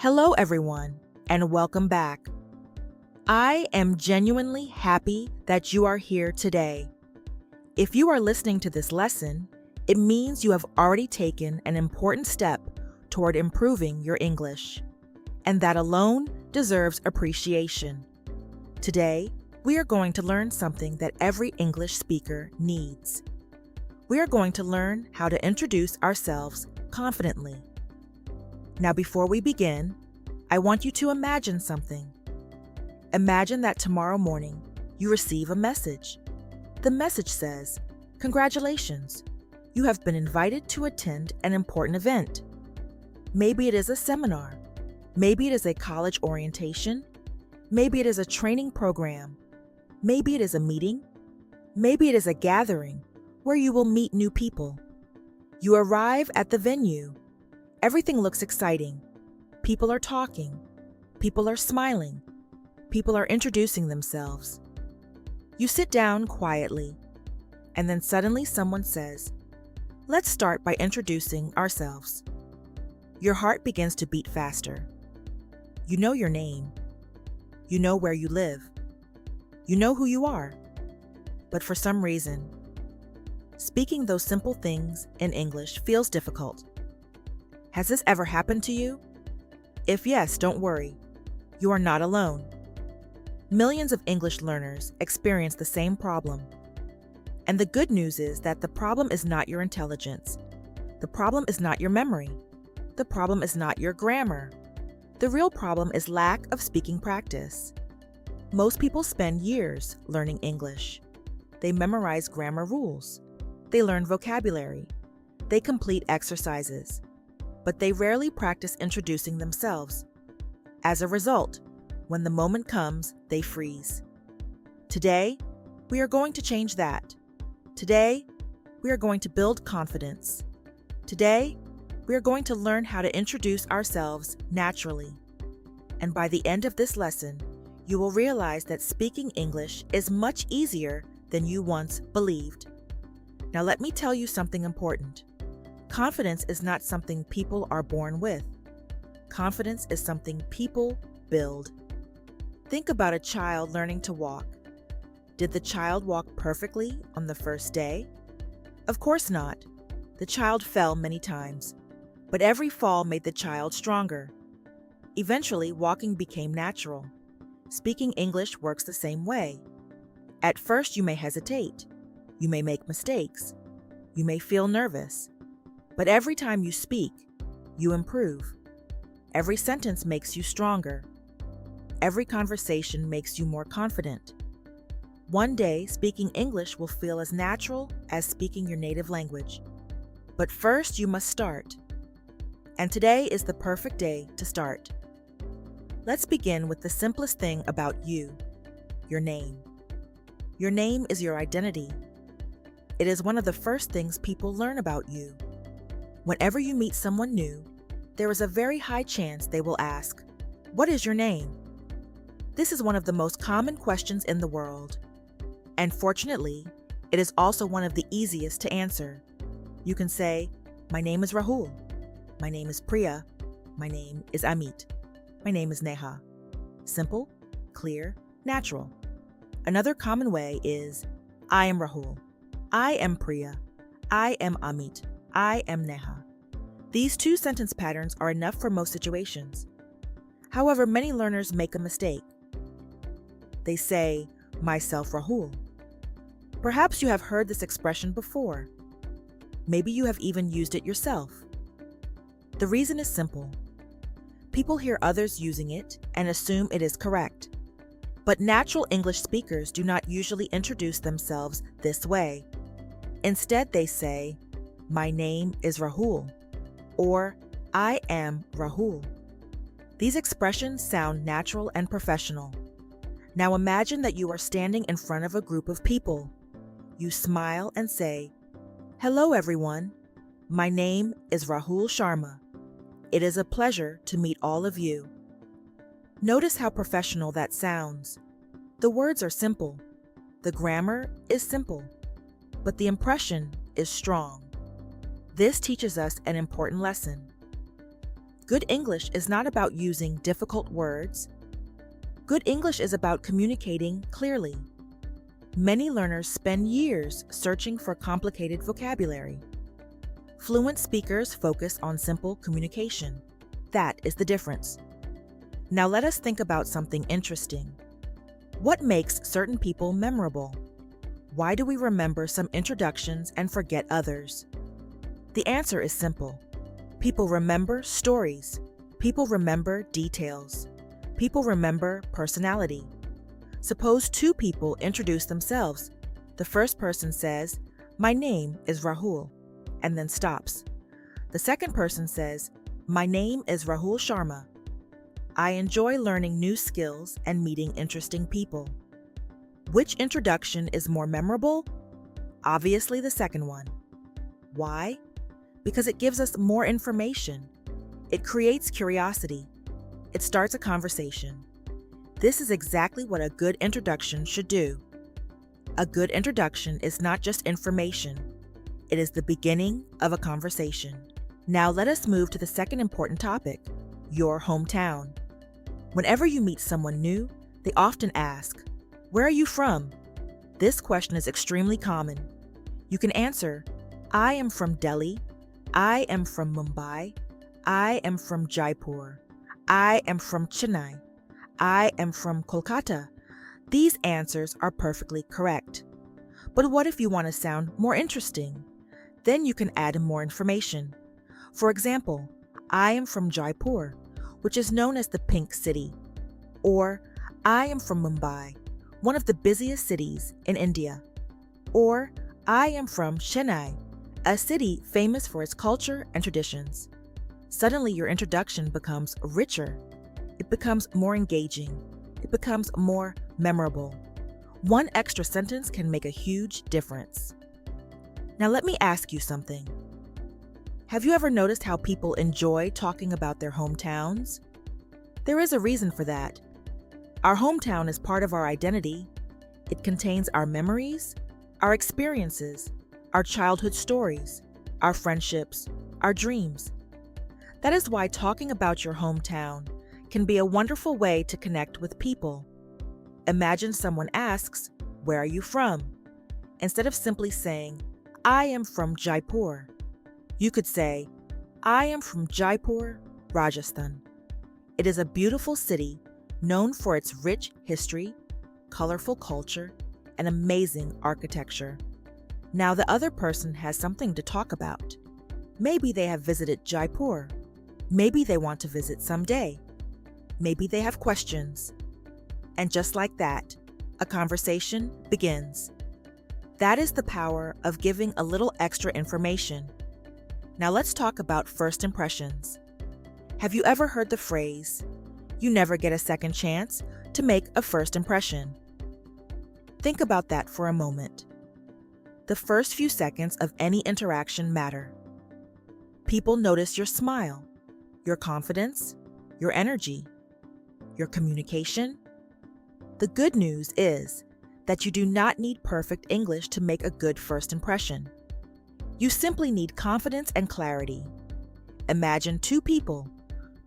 Hello, everyone, and welcome back. I am genuinely happy that you are here today. If you are listening to this lesson, it means you have already taken an important step toward improving your English, and that alone deserves appreciation. Today, we are going to learn something that every English speaker needs. We are going to learn how to introduce ourselves confidently. Now, before we begin, I want you to imagine something. Imagine that tomorrow morning you receive a message. The message says, "Congratulations, you have been invited to attend an important event." Maybe it is a seminar. Maybe it is a college orientation. Maybe it is a training program. Maybe it is a meeting. Maybe it is a gathering where you will meet new people. You arrive at the venue. Everything looks exciting. People are talking. People are smiling. People are introducing themselves. You sit down quietly, and then suddenly someone says, "Let's start by introducing ourselves." Your heart begins to beat faster. You know your name. You know where you live. You know who you are. But for some reason, speaking those simple things in English feels difficult. Has this ever happened to you? If yes, don't worry. You are not alone. Millions of English learners experience the same problem. And the good news is that the problem is not your intelligence. The problem is not your memory. The problem is not your grammar. The real problem is lack of speaking practice. Most people spend years learning English. They memorize grammar rules. They learn vocabulary. They complete exercises. But they rarely practice introducing themselves. As a result, when the moment comes, they freeze. Today, we are going to change that. Today, we are going to build confidence. Today, we are going to learn how to introduce ourselves naturally. And by the end of this lesson, you will realize that speaking English is much easier than you once believed. Now let me tell you something important. Confidence is not something people are born with. Confidence is something people build. Think about a child learning to walk. Did the child walk perfectly on the first day? Of course not. The child fell many times, but every fall made the child stronger. Eventually, walking became natural. Speaking English works the same way. At first, you may hesitate. You may make mistakes. You may feel nervous. But every time you speak, you improve. Every sentence makes you stronger. Every conversation makes you more confident. One day, speaking English will feel as natural as speaking your native language. But first, you must start. And today is the perfect day to start. Let's begin with the simplest thing about you, your name. Your name is your identity. It is one of the first things people learn about you. Whenever you meet someone new, there is a very high chance they will ask, "What is your name?" This is one of the most common questions in the world. And fortunately, it is also one of the easiest to answer. You can say, "My name is Rahul. My name is Priya. My name is Amit. My name is Neha." Simple, clear, natural. Another common way is, "I am Rahul. I am Priya. I am Amit. I am Neha." These two sentence patterns are enough for most situations. However, many learners make a mistake. They say, "Myself Rahul." Perhaps you have heard this expression before. Maybe you have even used it yourself. The reason is simple. People hear others using it and assume it is correct. But natural English speakers do not usually introduce themselves this way. Instead, they say, "My name is Rahul," or "I am Rahul." These expressions sound natural and professional. Now imagine that you are standing in front of a group of people. You smile and say, "Hello everyone. My name is Rahul Sharma. It is a pleasure to meet all of you." Notice how professional that sounds. The words are simple. The grammar is simple. But the impression is strong. This teaches us an important lesson. Good English is not about using difficult words. Good English is about communicating clearly. Many learners spend years searching for complicated vocabulary. Fluent speakers focus on simple communication. That is the difference. Now let us think about something interesting. What makes certain people memorable? Why do we remember some introductions and forget others? The answer is simple. People remember stories. People remember details. People remember personality. Suppose two people introduce themselves. The first person says, "My name is Rahul," and then stops. The second person says, "My name is Rahul Sharma. I enjoy learning new skills and meeting interesting people." Which introduction is more memorable? Obviously the second one. Why? Because it gives us more information. It creates curiosity. It starts a conversation. This is exactly what a good introduction should do. A good introduction is not just information. It is the beginning of a conversation. Now let us move to the second important topic, your hometown. Whenever you meet someone new, they often ask, "Where are you from?" This question is extremely common. You can answer, "I am from Delhi," "I am from Mumbai," "I am from Jaipur," "I am from Chennai," "I am from Kolkata." These answers are perfectly correct. But what if you want to sound more interesting? Then you can add more information. For example, "I am from Jaipur," which is known as the Pink City. Or, "I am from Mumbai, one of the busiest cities in India." Or, "I am from Chennai, a city famous for its culture and traditions." Suddenly your introduction becomes richer. It becomes more engaging. It becomes more memorable. One extra sentence can make a huge difference. Now let me ask you something. Have you ever noticed how people enjoy talking about their hometowns? There is a reason for that. Our hometown is part of our identity. It contains our memories, our experiences, our childhood stories, our friendships, our dreams. That is why talking about your hometown can be a wonderful way to connect with people. Imagine someone asks, "Where are you from?" Instead of simply saying, "I am from Jaipur," you could say, "I am from Jaipur, Rajasthan." It is a beautiful city known for its rich history, colorful culture, and amazing architecture. Now the other person has something to talk about. Maybe they have visited Jaipur. Maybe they want to visit someday. Maybe they have questions. And just like that, a conversation begins. That is the power of giving a little extra information. Now let's talk about first impressions. Have you ever heard the phrase, "You never get a second chance to make a first impression"? Think about that for a moment. The first few seconds of any interaction matter. People notice your smile, your confidence, your energy, your communication. The good news is that you do not need perfect English to make a good first impression. You simply need confidence and clarity. Imagine two people.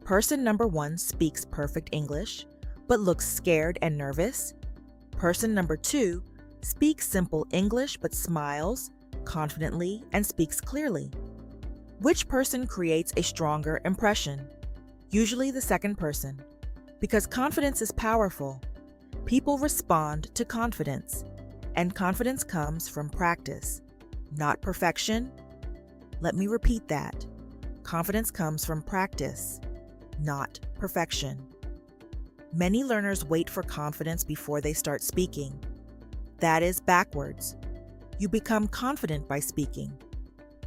Person number one speaks perfect English, but looks scared and nervous. Person number two speaks simple English, but smiles confidently and speaks clearly. Which person creates a stronger impression? Usually the second person, because confidence is powerful. People respond to confidence, and confidence comes from practice, not perfection. Let me repeat that. Confidence comes from practice, not perfection. Many learners wait for confidence before they start speaking. That is backwards. You become confident by speaking.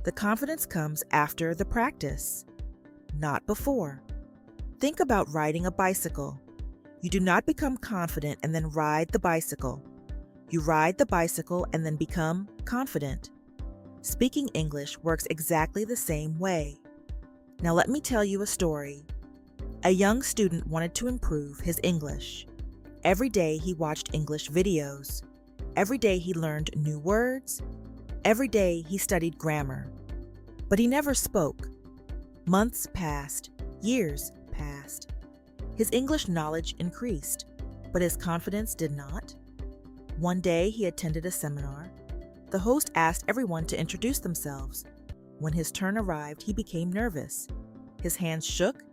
The confidence comes after the practice, not before. Think about riding a bicycle. You do not become confident and then ride the bicycle. You ride the bicycle and then become confident. Speaking English works exactly the same way. Now let me tell you a story. A young student wanted to improve his English. Every day he watched English videos. Every day he learned new words. Every day he studied grammar. But he never spoke. Months passed. Years passed. His English knowledge increased, but his confidence did not. One day he attended a seminar. The host asked everyone to introduce themselves. When his turn arrived, he became nervous. His hands shook,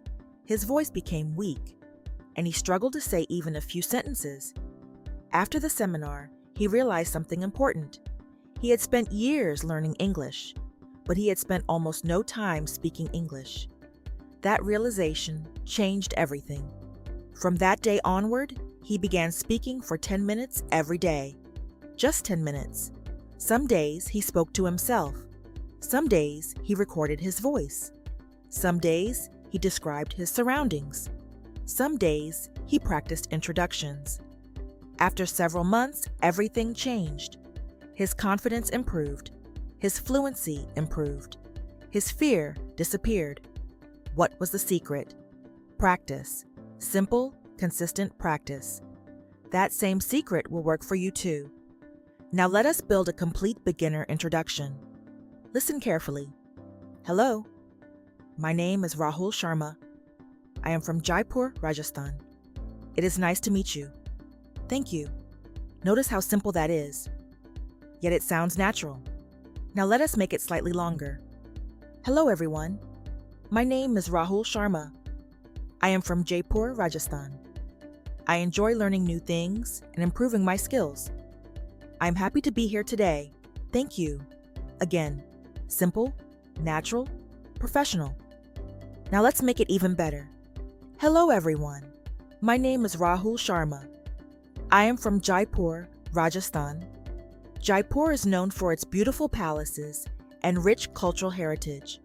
his voice became weak, and he struggled to say even a few sentences. After the seminar, he realized something important. He had spent years learning English, but he had spent almost no time speaking English. That realization changed everything. From that day onward, he began speaking for 10 minutes every day. Just 10 minutes. Some days he spoke to himself. Some days he recorded his voice. Some days he described his surroundings. Some days he practiced introductions. After several months, everything changed. His confidence improved. His fluency improved. His fear disappeared. What was the secret? Practice. Simple, consistent practice. That same secret will work for you too. Now let us build a complete beginner introduction. Listen carefully. Hello. My name is Rahul Sharma. I am from Jaipur, Rajasthan. It is nice to meet you. Thank you. Notice how simple that is. Yet it sounds natural. Now let us make it slightly longer. Hello everyone. My name is Rahul Sharma. I am from Jaipur, Rajasthan. I enjoy learning new things and improving my skills. I am happy to be here today. Thank you. Again, simple, natural, professional. Now let's make it even better. Hello everyone. My name is Rahul Sharma. I am from Jaipur, Rajasthan. Jaipur is known for its beautiful palaces and rich cultural heritage.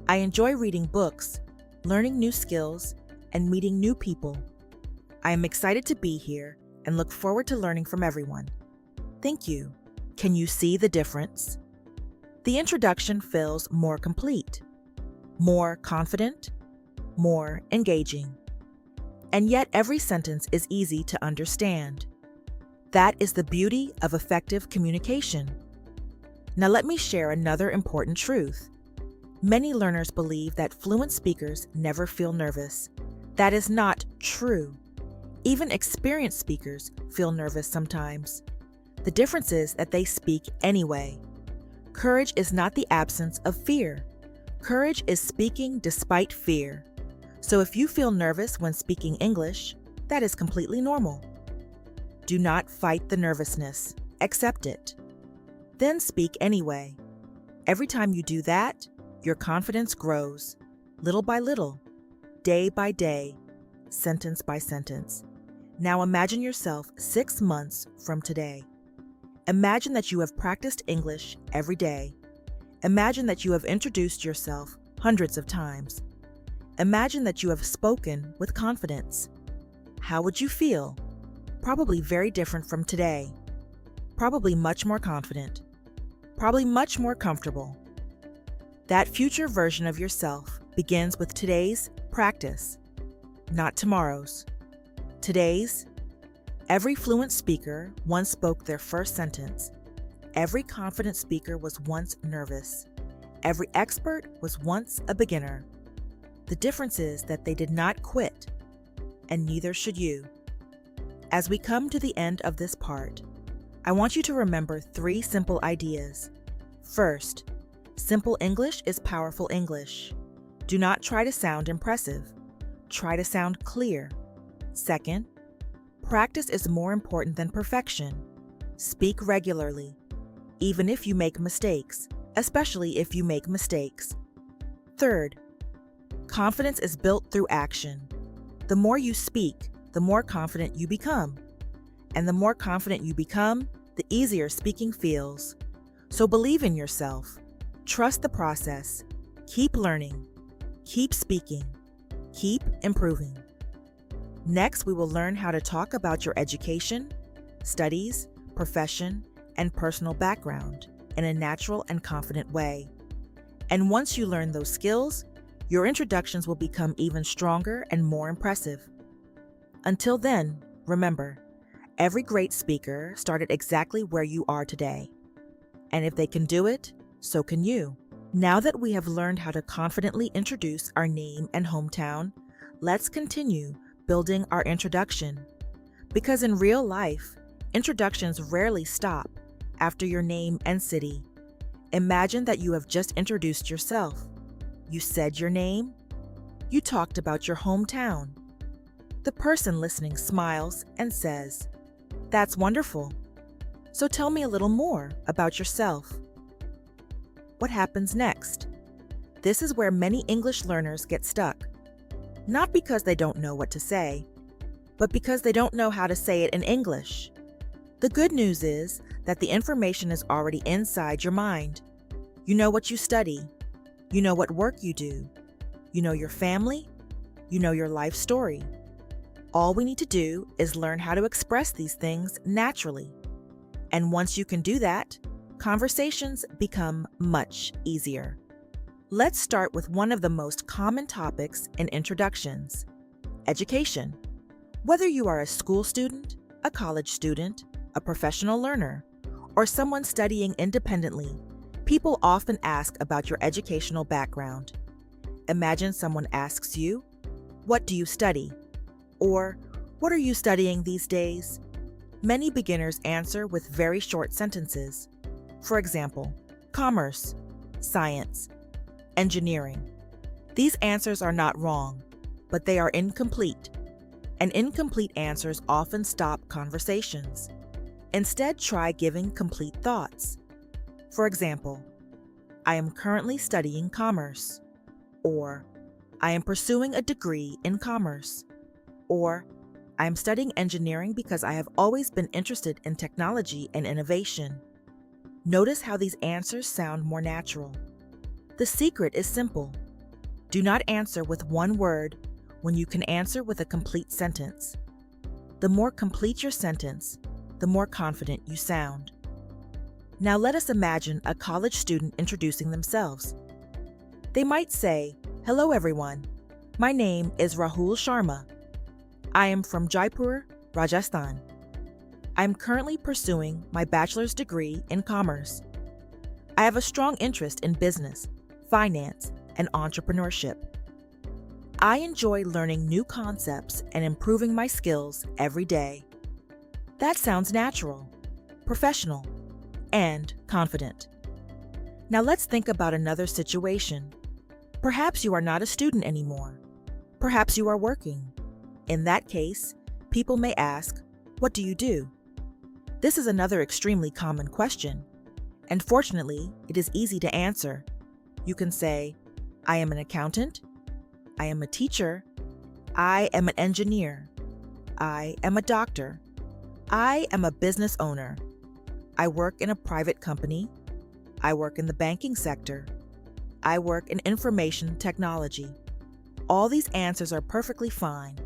I enjoy reading books, learning new skills, and meeting new people. I am excited to be here and look forward to learning from everyone. Thank you. Can you see the difference? The introduction feels more complete, more confident, more engaging. And yet every sentence is easy to understand. That is the beauty of effective communication. Now let me share another important truth. Many learners believe that fluent speakers never feel nervous. That is not true. Even experienced speakers feel nervous sometimes. The difference is that they speak anyway. Courage is not the absence of fear. Courage is speaking despite fear. So if you feel nervous when speaking English, that is completely normal. Do not fight the nervousness. Accept it. Then speak anyway. Every time you do that, your confidence grows, little by little, day by day, sentence by sentence. Now imagine yourself 6 months from today. Imagine that you have practiced English every day. Imagine that you have introduced yourself hundreds of times. Imagine that you have spoken with confidence. How would you feel? Probably very different from today. Probably much more confident. Probably much more comfortable. That future version of yourself begins with today's practice, not tomorrow's. Today's. Every fluent speaker once spoke their first sentence. Every confident speaker was once nervous. Every expert was once a beginner. The difference is that they did not quit, and neither should you. As we come to the end of this part, I want you to remember 3 simple ideas. First, simple English is powerful English. Do not try to sound impressive. Try to sound clear. Second, practice is more important than perfection. Speak regularly, even if you make mistakes, especially if you make mistakes. Third, confidence is built through action. The more you speak, the more confident you become. And the more confident you become, the easier speaking feels. So believe in yourself. Trust the process. Keep learning. Keep speaking. Keep improving. Next, we will learn how to talk about your education, studies, profession, and personal background in a natural and confident way. And once you learn those skills, your introductions will become even stronger and more impressive. Until then, remember, every great speaker started exactly where you are today. And if they can do it, so can you. Now that we have learned how to confidently introduce our name and hometown, let's continue building our introduction. Because in real life, introductions rarely stop after your name and city. Imagine that you have just introduced yourself. You said your name. You talked about your hometown. The person listening smiles and says, "That's wonderful. So tell me a little more about yourself." What happens next? This is where many English learners get stuck. Not because they don't know what to say, but because they don't know how to say it in English. The good news is that the information is already inside your mind. You know what you study. You know what work you do. You know your family. You know your life story. All we need to do is learn how to express these things naturally. And once you can do that, conversations become much easier. Let's start with one of the most common topics in introductions: education. Whether you are a school student, a college student, a professional learner, or someone studying independently, people often ask about your educational background. Imagine someone asks you, "What do you study?" Or, "What are you studying these days?" Many beginners answer with very short sentences. For example, commerce, science, engineering. These answers are not wrong, but they are incomplete. And incomplete answers often stop conversations. Instead, try giving complete thoughts. For example, "I am currently studying commerce," or "I am pursuing a degree in commerce," or "I am studying engineering because I have always been interested in technology and innovation." Notice how these answers sound more natural. The secret is simple. Do not answer with one word when you can answer with a complete sentence. The more complete your sentence, the more confident you sound. Now let us imagine a college student introducing themselves. They might say, "Hello everyone, my name is Rahul Sharma. I am from Jaipur, Rajasthan. I am currently pursuing my bachelor's degree in commerce. I have a strong interest in business, finance, and entrepreneurship. I enjoy learning new concepts and improving my skills every day." That sounds natural, professional, and confident. Now let's think about another situation. Perhaps you are not a student anymore. Perhaps you are working. In that case, people may ask, "What do you do?" This is another extremely common question, and fortunately, it is easy to answer. You can say, "I am an accountant. I am a teacher. I am an engineer. I am a doctor. I am a business owner. I work in a private company. I work in the banking sector. I work in information technology." All these answers are perfectly fine,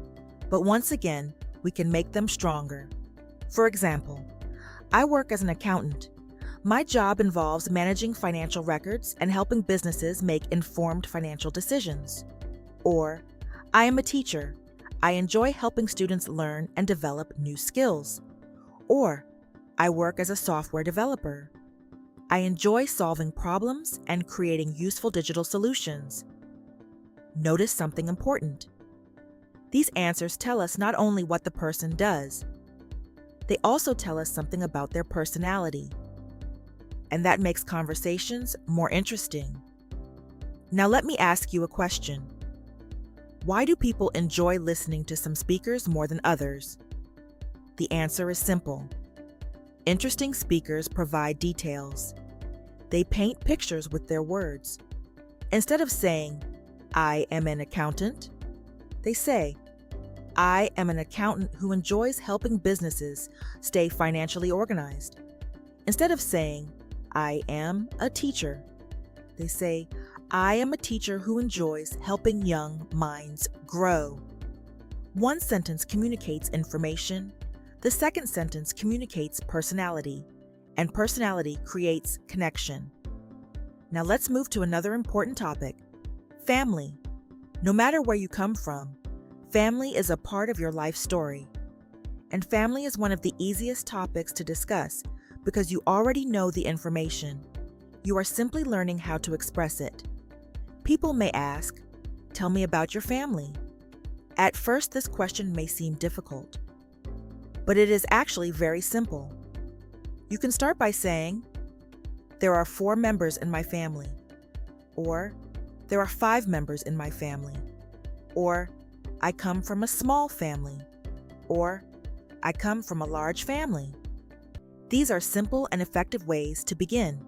but once again, we can make them stronger. For example, "I work as an accountant. My job involves managing financial records and helping businesses make informed financial decisions." Or, "I am a teacher. I enjoy helping students learn and develop new skills." Or, "I work as a software developer. I enjoy solving problems and creating useful digital solutions." Notice something important. These answers tell us not only what the person does, they also tell us something about their personality. And that makes conversations more interesting. Now let me ask you a question. Why do people enjoy listening to some speakers more than others? The answer is simple. Interesting speakers provide details. They paint pictures with their words. Instead of saying, "I am an accountant," they say, "I am an accountant who enjoys helping businesses stay financially organized." Instead of saying, "I am a teacher," they say, "I am a teacher who enjoys helping young minds grow." One sentence communicates information. The second sentence communicates personality, and personality creates connection. Now let's move to another important topic: family. No matter where you come from, family is a part of your life story. And family is one of the easiest topics to discuss because you already know the information. you are simply learning how to express it. People may ask, "Tell me about your family." At first, this question may seem difficult, but it is actually very simple. You can start by saying, "There are 4 members in my family," or "There are 5 members in my family," or "I come from a small family," or "I come from a large family." These are simple and effective ways to begin.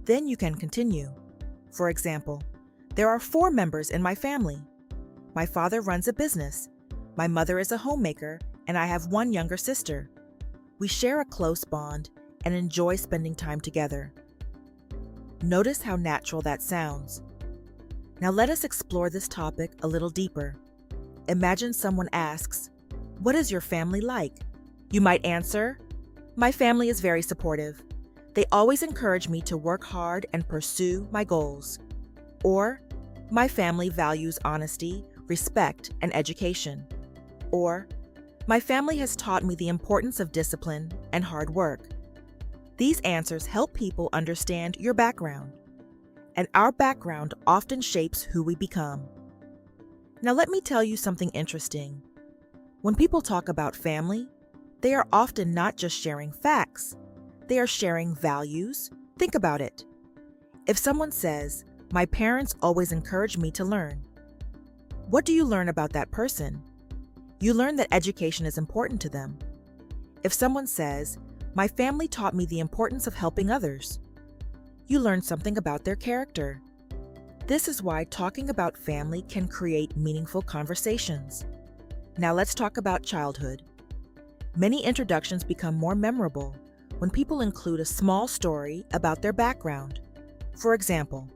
Then you can continue. For example, "There are 4 members in my family. My father runs a business. My mother is a homemaker, and I have 1 younger sister. We share a close bond and enjoy spending time together." Notice how natural that sounds. Now let us explore this topic a little deeper. Imagine someone asks, "What is your family like?" You might answer, "My family is very supportive. They always encourage me to work hard and pursue my goals." Or, "My family values honesty, respect, and education." Or, "My family has taught me the importance of discipline and hard work." These answers help people understand your background, and our background often shapes who we become. Now let me tell you something interesting. When people talk about family, they are often not just sharing facts. They are sharing values. Think about it. If someone says, "My parents always encourage me to learn," what do you learn about that person? You learn that education is important to them. If someone says, "My family taught me the importance of helping others," you learn something about their character. This is why talking about family can create meaningful conversations. Now let's talk about childhood. Many introductions become more memorable when people include a small story about their background. For example,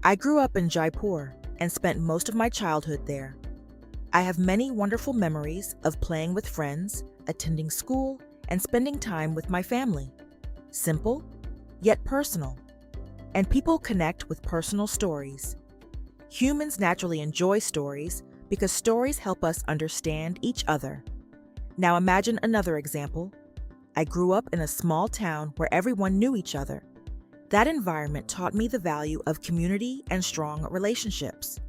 "I grew up in Jaipur and spent most of my childhood there. I have many wonderful memories of playing with friends, attending school, and spending time with my family." Simple, yet personal. And people connect with personal stories. Humans naturally enjoy stories because stories help us understand each other. Now imagine another example. "I grew up in a small town where everyone knew each other. That environment taught me the value of community and strong relationships."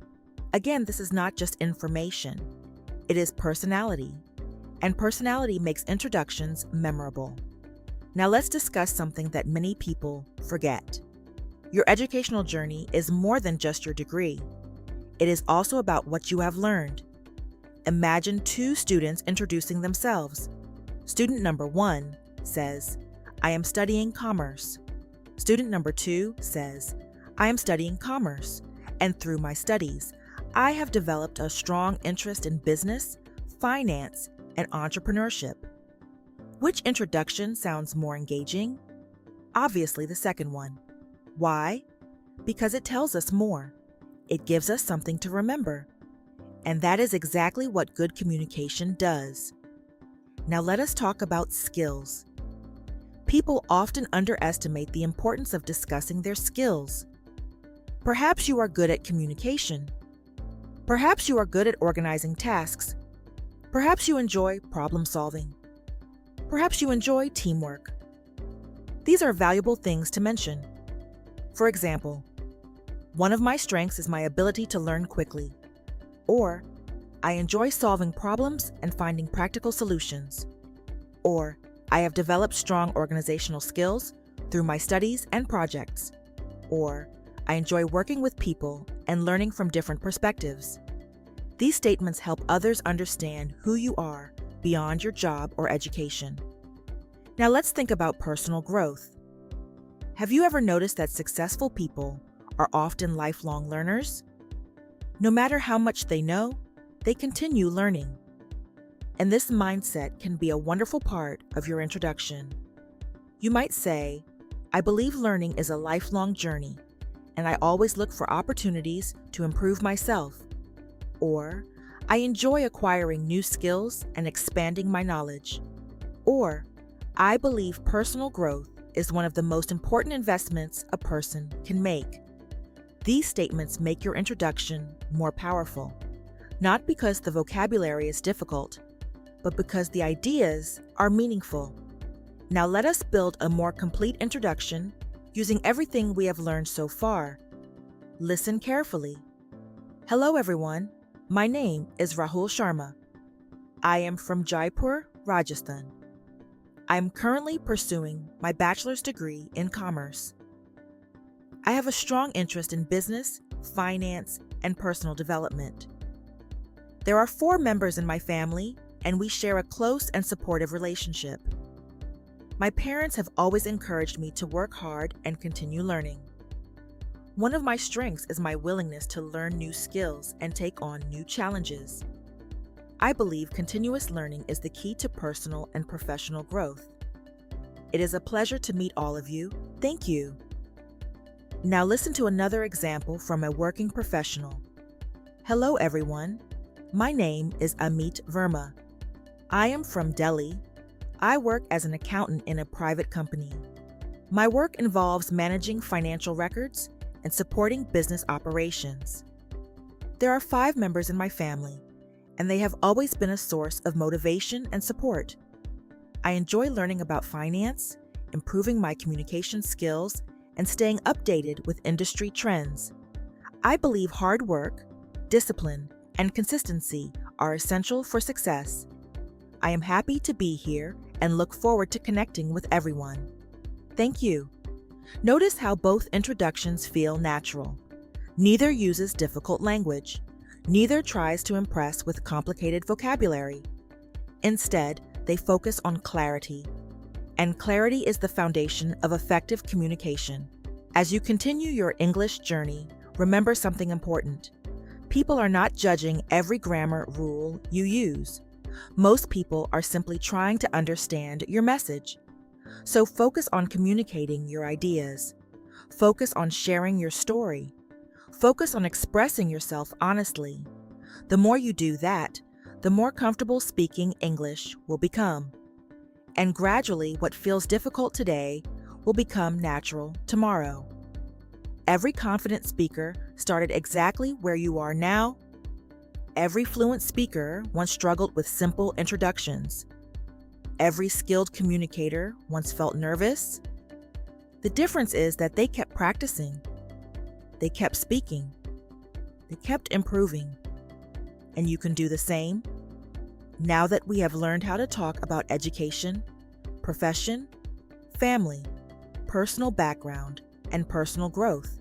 Again, this is not just information. It is personality. And personality makes introductions memorable. Now let's discuss something that many people forget. Your educational journey is more than just your degree. It is also about what you have learned. Imagine 2 students introducing themselves. Student number 1 says, "I am studying commerce." Student number 2 says, "I am studying commerce, and through my studies, I have developed a strong interest in business, finance, and entrepreneurship." Which introduction sounds more engaging? Obviously, the second one. Why? Because it tells us more. It gives us something to remember. And that is exactly what good communication does. Now let us talk about skills. People often underestimate the importance of discussing their skills. Perhaps you are good at communication. Perhaps you are good at organizing tasks. Perhaps you enjoy problem solving. Perhaps you enjoy teamwork. These are valuable things to mention. For example, "One of my strengths is my ability to learn quickly." Or, "I enjoy solving problems and finding practical solutions." Or, "I have developed strong organizational skills through my studies and projects." Or, "I enjoy working with people and learning from different perspectives." These statements help others understand who you are beyond your job or education. Now let's think about personal growth. Have you ever noticed that successful people are often lifelong learners? No matter how much they know, they continue learning. And this mindset can be a wonderful part of your introduction. You might say, "I believe learning is a lifelong journey, and I always look for opportunities to improve myself." Or, "I enjoy acquiring new skills and expanding my knowledge." Or, "I believe personal growth is one of the most important investments a person can make." These statements make your introduction more powerful, not because the vocabulary is difficult, but because the ideas are meaningful. Now let us build a more complete introduction using everything we have learned so far. Listen carefully. Hello everyone, my name is Rahul Sharma. I am from Jaipur, Rajasthan. I am currently pursuing my bachelor's degree in commerce. I have a strong interest in business, finance, and personal development. There are 4 members in my family, and we share a close and supportive relationship. My parents have always encouraged me to work hard and continue learning. One of my strengths is my willingness to learn new skills and take on new challenges. I believe continuous learning is the key to personal and professional growth. It is a pleasure to meet all of you. Thank you. Now listen to another example from a working professional. Hello everyone. My name is Amit Verma. I am from Delhi. I work as an accountant in a private company. My work involves managing financial records and supporting business operations. There are 5 members in my family, and they have always been a source of motivation and support. I enjoy learning about finance, improving my communication skills, and staying updated with industry trends. I believe hard work, discipline, and consistency are essential for success. I am happy to be here and look forward to connecting with everyone. Thank you. Notice how both introductions feel natural. Neither uses difficult language. Neither tries to impress with complicated vocabulary. Instead, they focus on clarity. And clarity is the foundation of effective communication. As you continue your English journey, remember something important. People are not judging every grammar rule you use. Most people are simply trying to understand your message. So focus on communicating your ideas. Focus on sharing your story. Focus on expressing yourself honestly. The more you do that, the more comfortable speaking English will become. And gradually, what feels difficult today will become natural tomorrow. Every confident speaker started exactly where you are now. Every fluent speaker once struggled with simple introductions. Every skilled communicator once felt nervous. The difference is that they kept practicing. They kept speaking. They kept improving. And you can do the same. Now that we have learned how to talk about education, profession, family, personal background, and personal growth,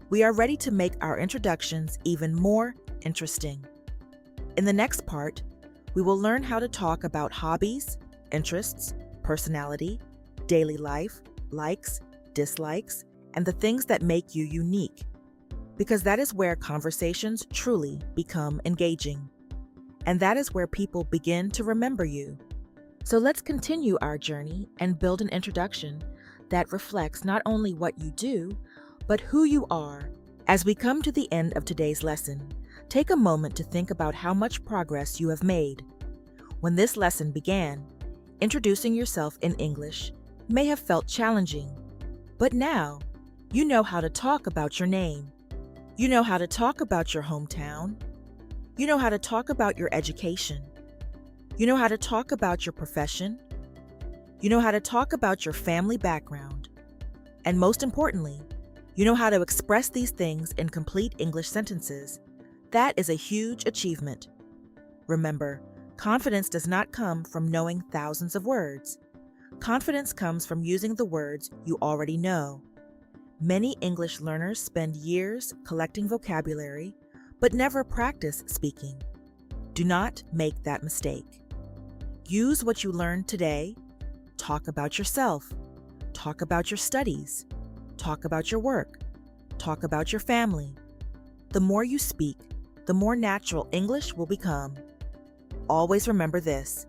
we are ready to make our introductions even more interesting. In the next part, we will learn how to talk about hobbies, interests, personality, daily life, likes, dislikes, and the things that make you unique, because that is where conversations truly become engaging. And that is where people begin to remember you. So let's continue our journey and build an introduction that reflects not only what you do, but who you are. As we come to the end of today's lesson, take a moment to think about how much progress you have made. When this lesson began, introducing yourself in English may have felt challenging, but now you know how to talk about your name. You know how to talk about your hometown. You know how to talk about your education. You know how to talk about your profession. You know how to talk about your family background. And most importantly, you know how to express these things in complete English sentences. That is a huge achievement. Remember, confidence does not come from knowing thousands of words. Confidence comes from using the words you already know. Many English learners spend years collecting vocabulary, but never practice speaking. Do not make that mistake. Use what you learned today. Talk about yourself. Talk about your studies. Talk about your work. Talk about your family. The more you speak, the more natural English will become. Always remember this: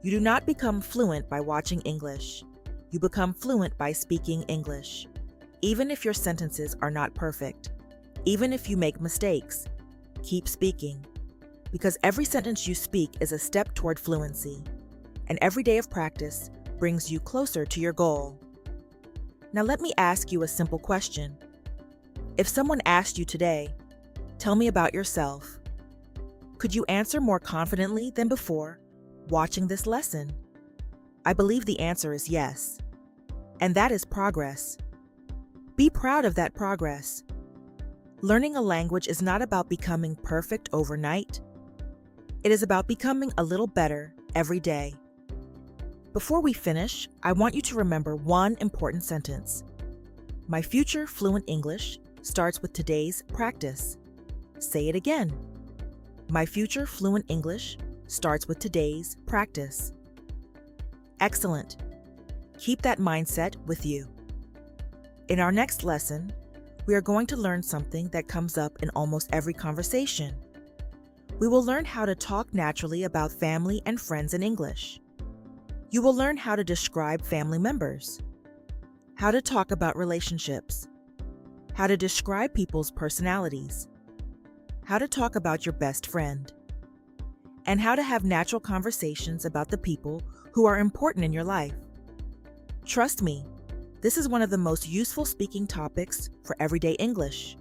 you do not become fluent by watching English. You become fluent by speaking English. Even if your sentences are not perfect, even if you make mistakes, keep speaking. Because every sentence you speak is a step toward fluency, and every day of practice brings you closer to your goal. Now let me ask you a simple question. If someone asked you today, "Tell me about yourself," could you answer more confidently than before watching this lesson? I believe the answer is yes. And that is progress. Be proud of that progress. Learning a language is not about becoming perfect overnight. It is about becoming a little better every day. Before we finish, I want you to remember one important sentence. My future fluent English starts with today's practice. Say it again. My future fluent English starts with today's practice. Excellent. Keep that mindset with you. In our next lesson, we are going to learn something that comes up in almost every conversation. We will learn how to talk naturally about family and friends in English. You will learn how to describe family members, how to talk about relationships, how to describe people's personalities, how to talk about your best friend, and how to have natural conversations about the people who are important in your life. Trust me, this is one of the most useful speaking topics for everyday English,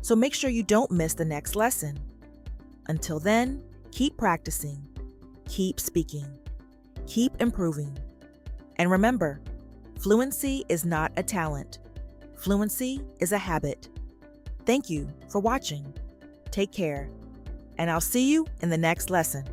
so make sure you don't miss the next lesson. Until then, keep practicing, keep speaking, keep improving. And remember, fluency is not a talent. Fluency is a habit. Thank you for watching. Take care, and I'll see you in the next lesson.